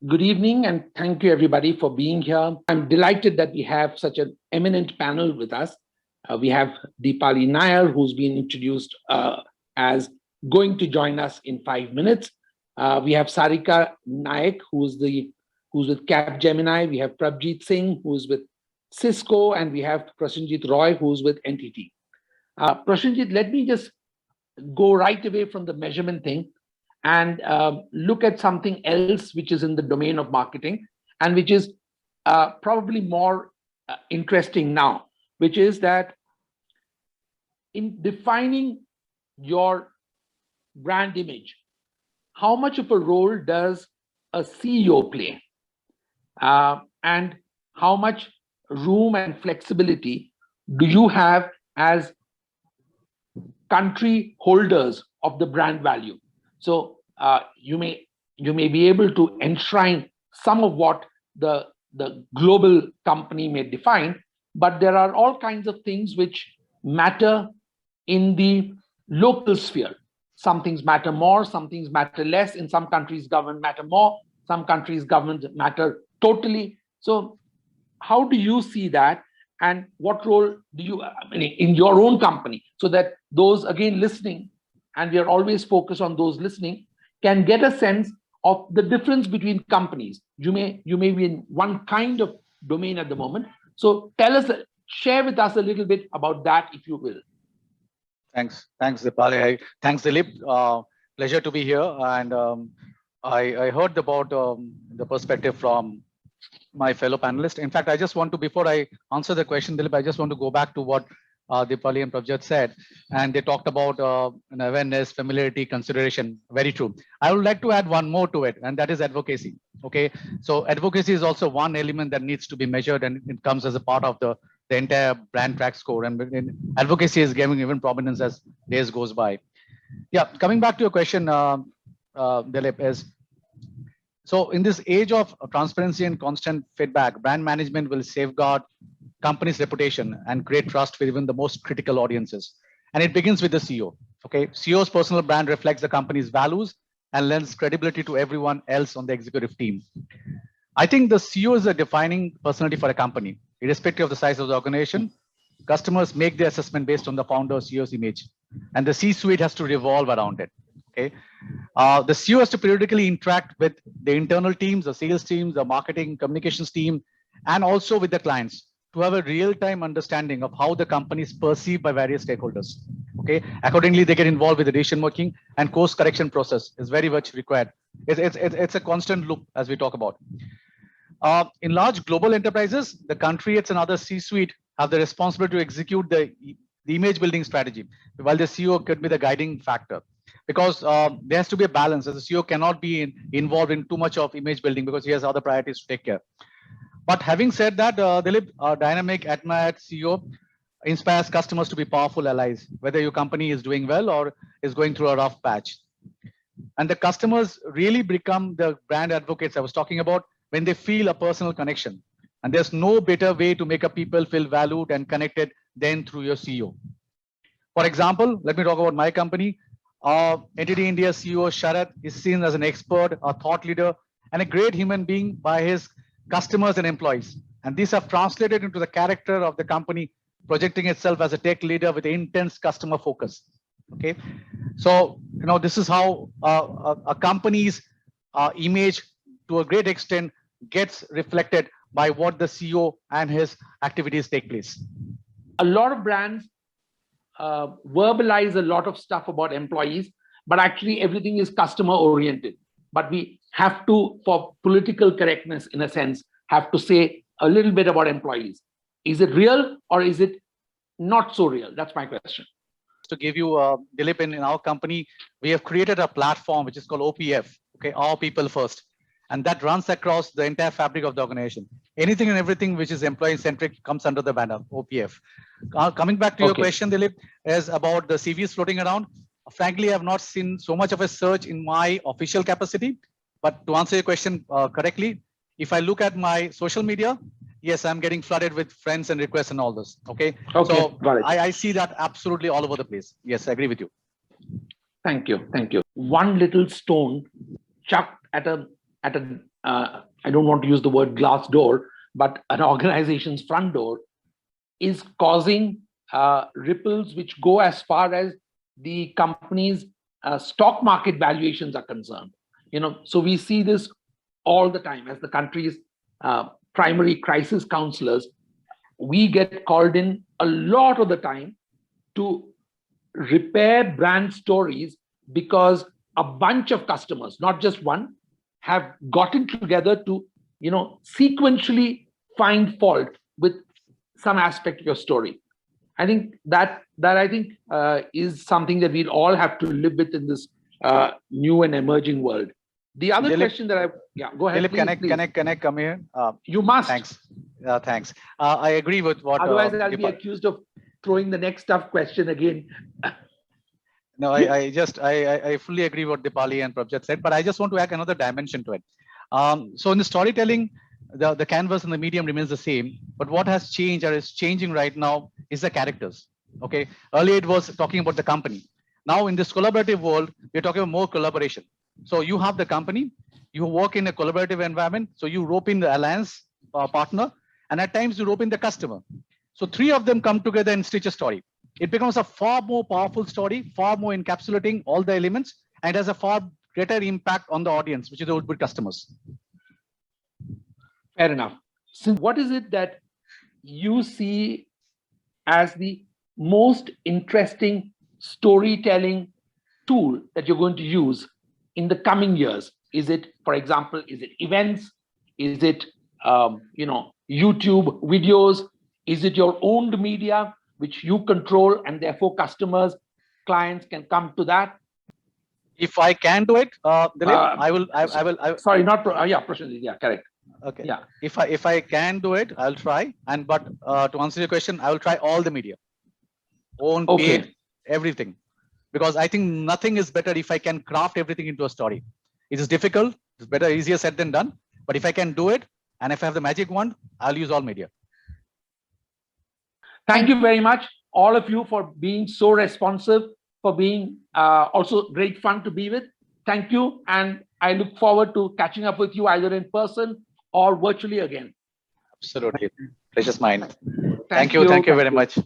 Good evening, and thank you everybody for being here. I'm delighted that we have such an eminent panel with us. We have Deepali Nair, who's been introduced as going to join us in 5 minutes. We have Sarika Naik, who's with Capgemini. We have Prabjeet Singh, who's with Cisco, and we have Prasenjit Roy, who's with NTT. Prasenjit, let me just go right away from the measurement thing and look at something else which is in the domain of marketing and which is probably more interesting now, which is that in defining your brand image, how much of a role does a CEO play? And how much room and flexibility do you have as country holders of the brand value? So you may be able to enshrine some of what the global company may define, but there are all kinds of things which matter in the local sphere. Some things matter more, some things matter less. In some countries, government matter more. Some countries, government matter totally. So how do you see that? And what role do you, in your own company, so that those again listening, and we are always focused on those listening, can get a sense of the difference between companies. You may be in one kind of domain at the moment. So share with us a little bit about that, if you will. Thanks, Deepali. Thanks, Dilip. Pleasure to be here. And I heard about the perspective from my fellow panelists. In fact, I just want to, before I answer the question, Dilip, I just want to go back to what Deepali and Prabjeet said. And they talked about awareness, familiarity, consideration. Very true. I would like to add one more to it, and that is advocacy. Okay, so advocacy is also one element that needs to be measured, and it comes as a part of the entire brand track score. And advocacy is giving even prominence as days goes by. Yeah, coming back to your question, Dilip, is so in this age of transparency and constant feedback, brand management will safeguard company's reputation and create trust with even the most critical audiences. And it begins with the CEO. Okay, CEO's personal brand reflects the company's values and lends credibility to everyone else on the executive team. I think the CEO is a defining personality for a company, irrespective of the size of the organization. Customers make their assessment based on the founder or CEO's image, and the C-suite has to revolve around it. Okay, the CEO has to periodically interact with the internal teams, the sales teams, the marketing communications team, and also with the clients to have a real-time understanding of how the company is perceived by various stakeholders. Okay, accordingly, they get involved with the decision making, and course correction process is very much required. It's a constant loop as we talk about. In large global enterprises, the country and another C-suite have the responsibility to execute the image building strategy, while the CEO could be the guiding factor. Because there has to be a balance, as the CEO cannot be involved in too much of image building because he has other priorities to take care. But having said that, Dilip, our dynamic, admired CEO inspires customers to be powerful allies, whether your company is doing well or is going through a rough patch. And the customers really become the brand advocates I was talking about when they feel a personal connection. And there's no better way to make a people feel valued and connected than through your CEO. For example, let me talk about my company. NTT India CEO Sharath is seen as an expert, a thought leader, and a great human being by his customers and employees. And these have translated into the character of the company, projecting itself as a tech leader with intense customer focus. Okay, so this is how a company's image, to a great extent, gets reflected by what the CEO and his activities take place. A lot of brands verbalize a lot of stuff about employees, but actually everything is customer oriented. But we have to, for political correctness in a sense, have to say a little bit about employees. Is it real or is it not so real? That's my question. To give you, Dilip, in our company, we have created a platform which is called OPF, okay, Our People First. And that runs across the entire fabric of the organization. Anything and everything which is employee-centric comes under the banner OPF. Coming back to your question, Dilip, is about the CVs floating around. Frankly, I have not seen so much of a surge in my official capacity. But to answer your question correctly, if I look at my social media, yes, I'm getting flooded with friends and requests and all this. Okay. So I see that absolutely all over the place. Yes, I agree with you. Thank you. Thank you. One little stone chucked at a at a, I don't want to use the word glass door, but an organization's front door is causing ripples which go as far as the company's stock market valuations are concerned. So we see this all the time as the country's primary crisis counselors. We get called in a lot of the time to repair brand stories because a bunch of customers, not just one, have gotten together to, sequentially find fault with some aspect of your story. I think that is something that we'll all have to live with in this new and emerging world. The other Dilip, question that go ahead. Dilip, please. can I come here? You must. Thanks. Thanks. I agree with what. Otherwise, I'll be accused of throwing the next tough question again. No, I fully agree what Dipali and Prabhat said, but I just want to add another dimension to it. So in the storytelling, the canvas and the medium remains the same, but what has changed or is changing right now is the characters. Okay. Earlier it was talking about the company. Now in this collaborative world, we're talking about more collaboration. So you have the company, you work in a collaborative environment. So you rope in the alliance partner, and at times you rope in the customer. So three of them come together and stitch a story. It becomes a far more powerful story, far more encapsulating all the elements, and has a far greater impact on the audience, which is the output customers. Fair enough. So what is it that you see as the most interesting storytelling tool that you're going to use in the coming years? Is it, for example, is it events? Is it, YouTube videos? Is it your owned media, which you control, and therefore customers, clients can come to that? If I can do it, Dilip, I will. Sorry, not Prashant. Yeah, correct. Okay. Yeah. If I can do it, I'll try. But to answer your question, I will try all the media, own, paid, everything, because I think nothing is better if I can craft everything into a story. It is difficult. It's better, easier said than done. But if I can do it, and if I have the magic wand, I'll use all media. Thank you very much, all of you, for being so responsive, for being also great fun to be with. Thank you. And I look forward to catching up with you either in person or virtually again. Absolutely. Precious mind. Thank you. Thank you very much.